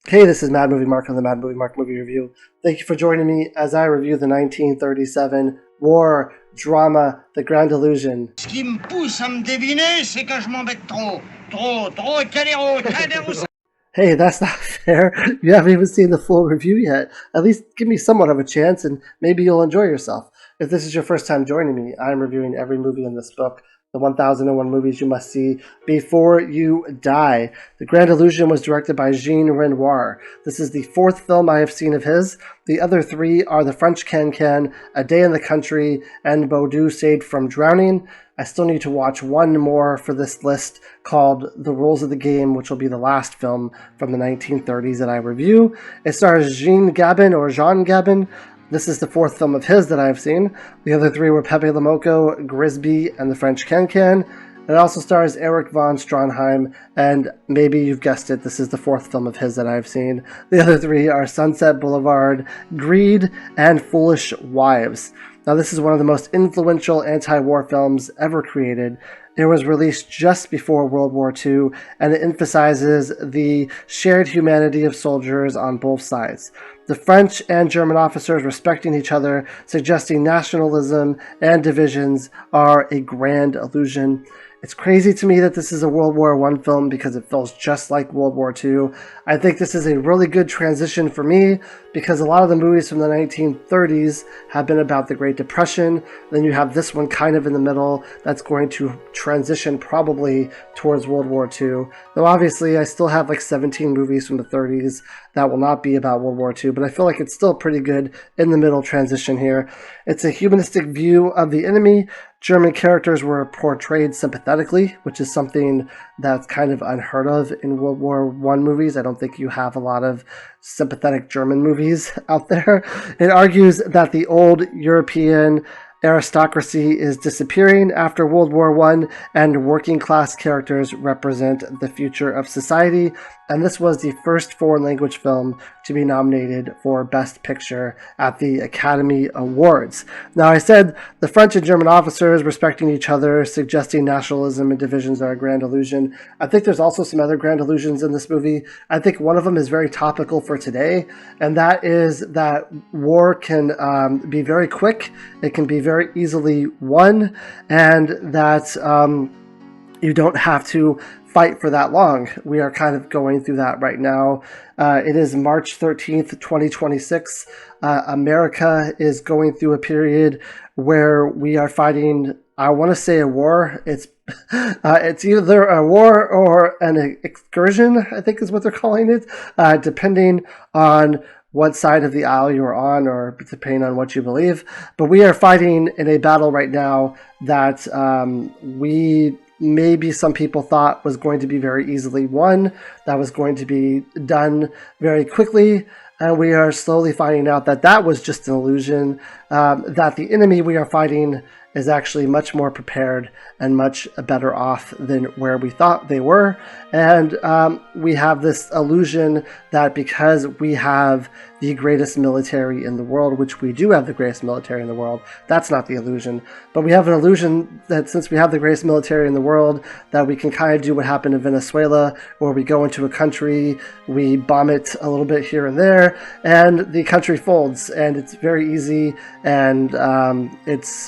Hey, this is Mad Movie Mark on the Mad Movie Mark Movie Review. Thank you for joining me as I review the 1937 war drama, The Grand Illusion. Ce qui me pousse à me deviner, c'est que je m'embête trop. Trop, calero. Hey, that's not fair. You haven't even seen the full review yet. At least give me somewhat of a chance and maybe you'll enjoy yourself. If this is your first time joining me, I'm reviewing every movie in this book, the 1001 movies you must see before you die. The Grand Illusion was directed by Jean Renoir. This is the fourth film I have seen of his. The other three are The French Can-Can, A Day in the Country, and Boeldieu Saved from Drowning. I still need to watch one more for this list called The Rules of the Game, which will be the last film from the 1930s that I review. It stars Jean Gabin. This is the fourth film of his that I've seen. The other three were Pepe Le Moko, Grisby, and The French Can-Can. It also stars Erich von Stroheim, and maybe you've guessed it, this is the fourth film of his that I've seen. The other three are Sunset Boulevard, Greed, and Foolish Wives. Now, this is one of the most influential anti-war films ever created. It was released just before World War II, and it emphasizes the shared humanity of soldiers on both sides. The French and German officers respecting each other, suggesting nationalism and divisions are a grand illusion. It's crazy to me that this is a World War I film because it feels just like World War II. I think this is a really good transition for me because a lot of the movies from the 1930s have been about the Great Depression. Then you have this one kind of in the middle that's going to transition probably towards World War II. Though obviously I still have like 17 movies from the 30s that will not be about World War II, but I feel like it's still pretty good in the middle transition here. It's a humanistic view of the enemy. German characters were portrayed sympathetically, which is something that's kind of unheard of in World War I movies. I don't think you have a lot of sympathetic German movies out there. It argues that the old European aristocracy is disappearing after World War I, and working class characters represent the future of society. And this was the first foreign language film to be nominated for Best Picture at the Academy Awards. Now, I said the French and German officers respecting each other, suggesting nationalism and divisions are a grand illusion. I think there's also some other grand illusions in this movie. I think one of them is very topical for today, and that is that war can be very quick. It can be very easily won, and that you don't have to fight for that long. We are kind of going through that right now. It is March 13th, 2026. America is going through a period where we are fighting, I want to say, a war. It's either a war or an excursion, I think is what they're calling it, depending on what side of the aisle you're on, or depending on what you believe. But we are fighting in a battle right now that maybe some people thought was going to be very easily won, that was going to be done very quickly. And we are slowly finding out that that was just an illusion, that the enemy we are fighting is actually much more prepared and much better off than where we thought they were. And we have this illusion that because we have the greatest military in the world, which we do have the greatest military in the world, that's not the illusion. But we have an illusion that since we have the greatest military in the world, that we can kind of do what happened in Venezuela, where we go into a country, we bomb it a little bit here and there, and the country folds. And it's very easy, and it's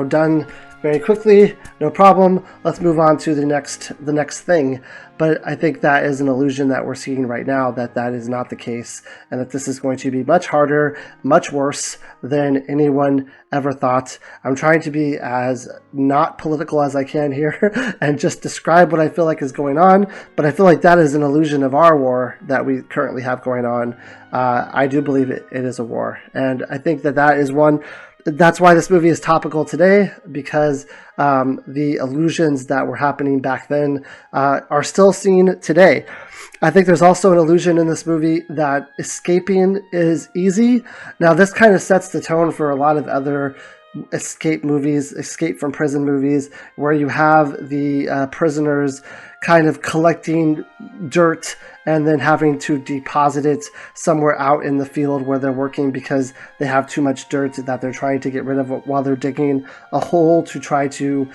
done very quickly, no problem. Let's move on to the next thing. But I think that is an illusion that we're seeing right now, that is not the case, and that this is going to be much harder, much worse than anyone ever thought. I'm trying to be as not political as I can here and just describe what I feel like is going on, but I feel like that is an illusion of our war that we currently have going on. I do believe it is a war, and I think that is one. That's why this movie is topical today, because the illusions that were happening back then are still seen today. I think there's also an illusion in this movie that escaping is easy. Now, this kind of sets the tone for a lot of other escape movies, escape from prison movies, where you have the prisoners kind of collecting dirt and then having to deposit it somewhere out in the field where they're working because they have too much dirt that they're trying to get rid of while they're digging a hole to try to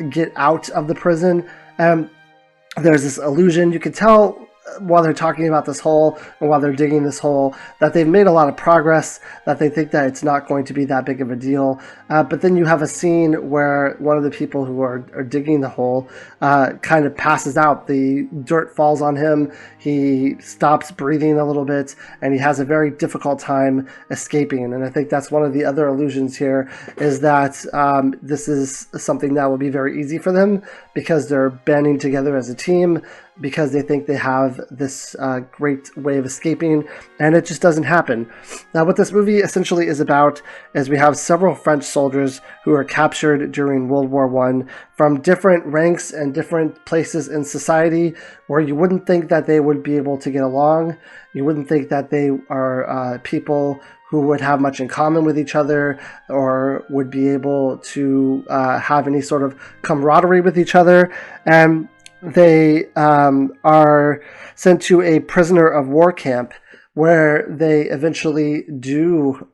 get out of the prison. There's this illusion. You can tell while they're talking about this hole and while they're digging this hole, that they've made a lot of progress, that they think that it's not going to be that big of a deal. But then you have a scene where one of the people who are digging the hole kind of passes out. The dirt falls on him. He stops breathing a little bit, and he has a very difficult time escaping. And I think that's one of the other illusions here, is that this is something that will be very easy for them because they're banding together as a team, because they think they have this great way of escaping, and it just doesn't happen. Now, what this movie essentially is about is we have several French soldiers who are captured during World War I from different ranks and different places in society where you wouldn't think that they would be able to get along. You wouldn't think that they are people who would have much in common with each other or would be able to have any sort of camaraderie with each other. And they are sent to a prisoner of war camp where they eventually do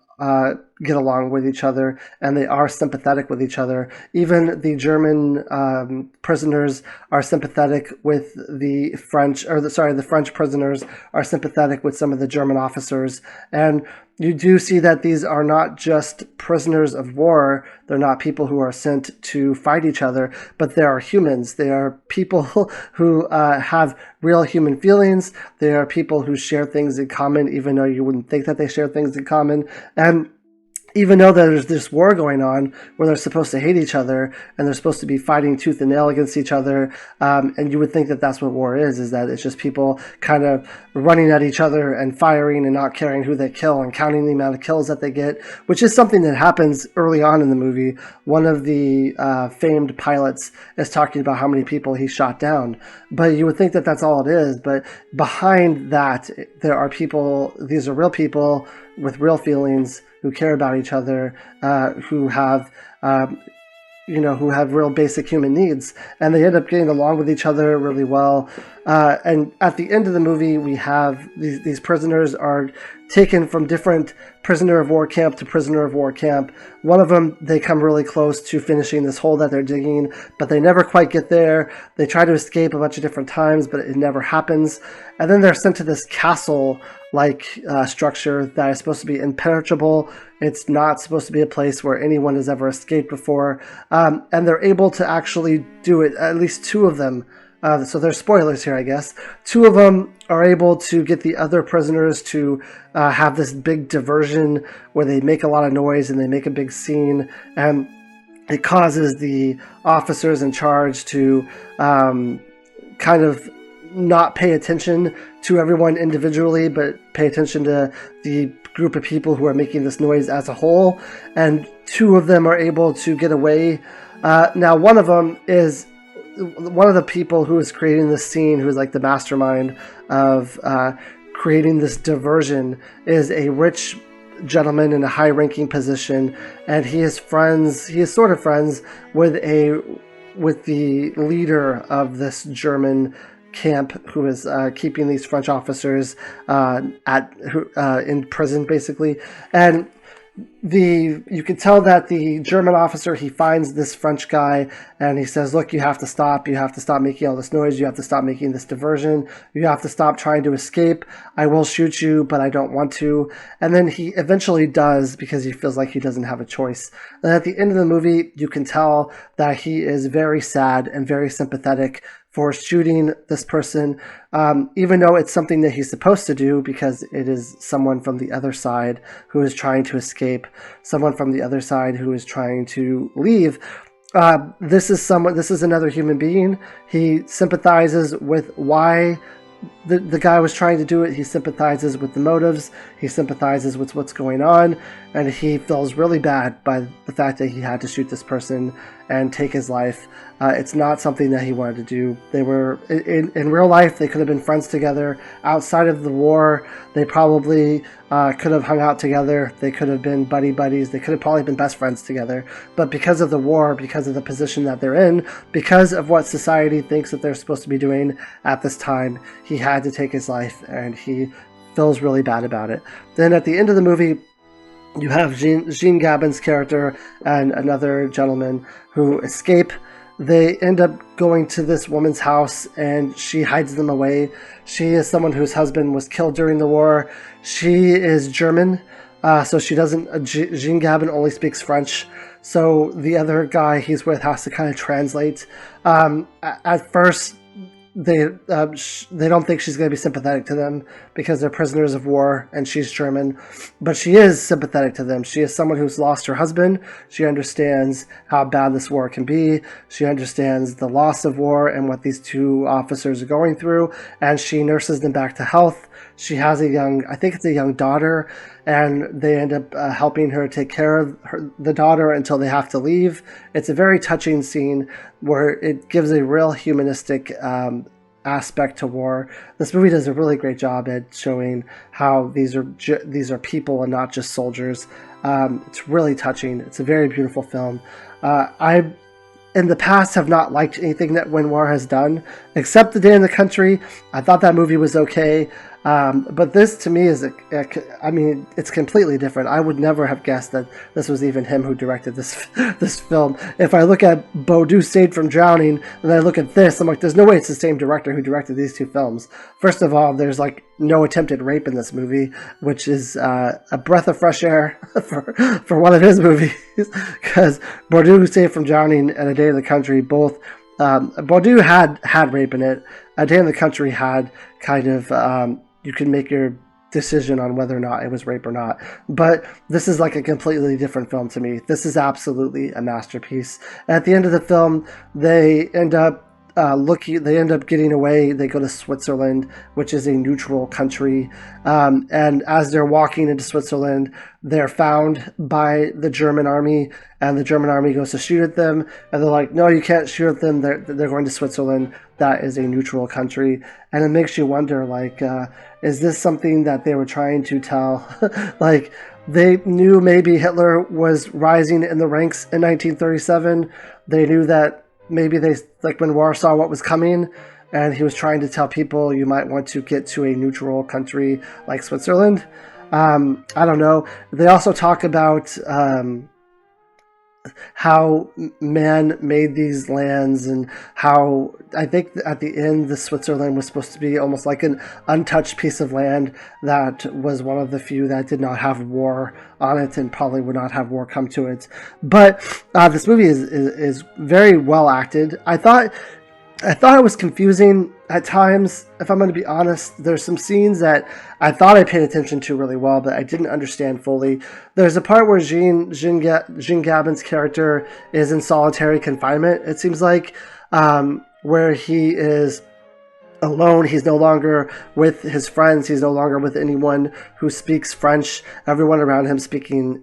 get along with each other, and they are sympathetic with each other. Even the German prisoners are sympathetic with the French, the French prisoners are sympathetic with some of the German officers. And you do see that these are not just prisoners of war. They're not people who are sent to fight each other, but they are humans. They are people who have real human feelings. They are people who share things in common, even though you wouldn't think that they share things in common. And even though there's this war going on where they're supposed to hate each other and they're supposed to be fighting tooth and nail against each other, and you would think that that's what war is that it's just people kind of running at each other and firing and not caring who they kill and counting the amount of kills that they get, which is something that happens early on in the movie. One of the famed pilots is talking about how many people he shot down. But you would think that that's all it is. But behind that, there are people, these are real people with real feelings, who care about each other, who have real basic human needs, and they end up getting along with each other really well. And at the end of the movie, we have these prisoners are taken from different prisoner of war camp to prisoner of war camp. One of them, they come really close to finishing this hole that they're digging, but they never quite get there. They try to escape a bunch of different times, but it never happens. And then they're sent to this castle-like structure that is supposed to be impenetrable. It's not supposed to be a place where anyone has ever escaped before. And they're able to actually do it, at least two of them. So there's spoilers here, I guess. Two of them are able to get the other prisoners to have this big diversion where they make a lot of noise and they make a big scene, and it causes the officers in charge to kind of not pay attention to everyone individually, but pay attention to the group of people who are making this noise as a whole. And two of them are able to get away. Now, one of them is one of the people who is creating this scene, who is like the mastermind of creating this diversion, is a rich gentleman in a high-ranking position, and he is sort of friends with the leader of this German camp, who is keeping these French officers in prison, basically. And you can tell that the German officer, he finds this French guy and he says, look, you have to stop making all this noise, you have to stop making this diversion, you have to stop trying to escape, I will shoot you, but I don't want to. And then he eventually does, because he feels like he doesn't have a choice. And at the end of the movie, you can tell that he is very sad and very sympathetic for shooting this person, even though it's something that he's supposed to do, because it is someone from the other side who is trying to escape, someone from the other side who is trying to leave. This is another human being. He sympathizes with why the guy was trying to do it. He sympathizes with the motives. He sympathizes with what's going on, and he feels really bad by the fact that he had to shoot this person and take his life. It's not something that he wanted to do. They were in real life, they could have been friends together. Outside of the war, they probably could have hung out together. They could have been buddies. They could have probably been best friends together. But because of the war, because of the position that they're in, because of what society thinks that they're supposed to be doing at this time, he had to take his life, and he feels really bad about it. Then at the end of the movie, you have Jean Gabin's character and another gentleman who escape. they end up going to this woman's house and she hides them away. She is someone whose husband was killed during the war. She is German, so she doesn't. Jean Gabin only speaks French, so the other guy he's with has to kind of translate. At first, they don't think she's going to be sympathetic to them because they're prisoners of war and she's German, but she is sympathetic to them. She is someone who's lost her husband. She understands how bad this war can be. She understands the loss of war and what these two officers are going through, and she nurses them back to health. She has I think it's a young daughter, and they end up helping her take care of the daughter until they have to leave. It's a very touching scene where it gives a real humanistic aspect to war. This movie does a really great job at showing how these are people and not just soldiers. It's really touching. It's a very beautiful film. I in the past have not liked anything that Renoir has done, except The Day in the Country. I thought that movie was okay. But this to me is, I mean, it's completely different. I would never have guessed that this was even him who directed this film. If I look at Boeldieu Saved from Drowning, and then I look at this, I'm like, there's no way it's the same director who directed these two films. First of all, there's like no attempted rape in this movie, which is a breath of fresh air for one of his movies, because Boeldieu Saved from Drowning and A Day in the Country both. Boeldieu had rape in it. A Day in the Country had kind of you can make your decision on whether or not it was rape or not. But this is like a completely different film to me. This is absolutely a masterpiece. At the end of the film, they end up getting away. They go to Switzerland, which is a neutral country. And as they're walking into Switzerland, they're found by the German army, and the German army goes to shoot at them. And they're like, no, you can't shoot at them. They're going to Switzerland. That is a neutral country. And it makes you wonder, like, is this something that they were trying to tell? Like, they knew maybe Hitler was rising in the ranks in 1937. They knew that maybe when Renoir saw what was coming, and he was trying to tell people you might want to get to a neutral country like Switzerland. I don't know. They also talk about how man made these lands, and how I think at the end the Switzerland was supposed to be almost like an untouched piece of land that was one of the few that did not have war on it and probably would not have war come to it. But this movie is very well acted. I thought it was confusing at times, if I'm going to be honest. There's some scenes that I thought I paid attention to really well, but I didn't understand fully. There's a part where Jean Gabin's character is in solitary confinement, it seems like, where he is alone. He's no longer with his friends. He's no longer with anyone who speaks French. Everyone around him speaking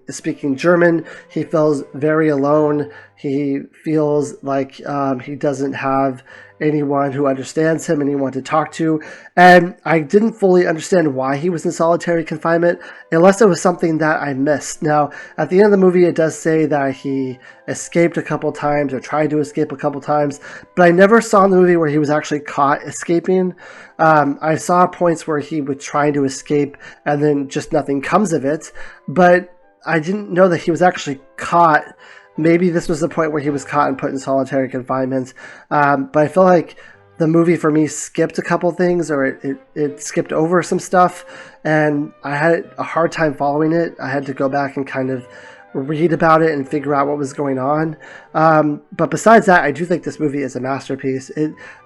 German. He feels very alone. He feels like he doesn't have anyone who understands him, anyone to talk to. And I didn't fully understand why he was in solitary confinement, unless it was something that I missed. Now, at the end of the movie, it does say that he escaped a couple times, or tried to escape a couple times, but I never saw in the movie where he was actually caught escaping. I saw points where he was trying to escape and then just nothing comes of it, but I didn't know that he was actually caught. Maybe this was the point where he was caught and put in solitary confinement. But I feel like the movie for me skipped a couple things, or it skipped over some stuff, and I had a hard time following it. I had to go back and kind of read about it and figure out what was going on. But besides that, I do think this movie is a masterpiece.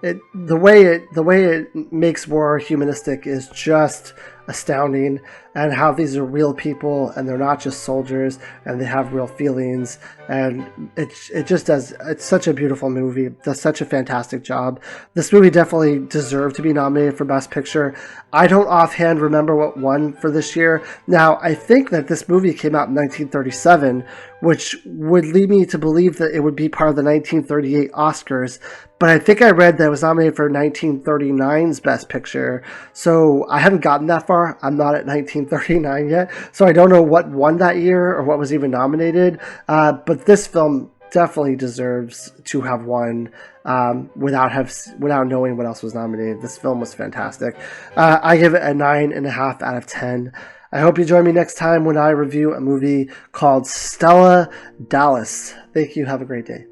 The way it makes war humanistic is just astounding, and how these are real people and they're not just soldiers and they have real feelings, and it just does. It's such a beautiful movie. It does such a fantastic job. This movie definitely deserved to be nominated for Best Picture. I don't offhand remember what won for this year. Now, I think that this movie came out in 1937, which would lead me to believe that it would be part of the 1938 Oscars, but I think I read that it was nominated for 1939's Best Picture, so I haven't gotten that far. I'm not at 1939 yet, so I don't know what won that year or what was even nominated, but this film definitely deserves to have won without knowing what else was nominated. This film was fantastic. I give it a 9.5 out of 10. I hope you join me next time when I review a movie called Stella Dallas. Thank you. Have a great day.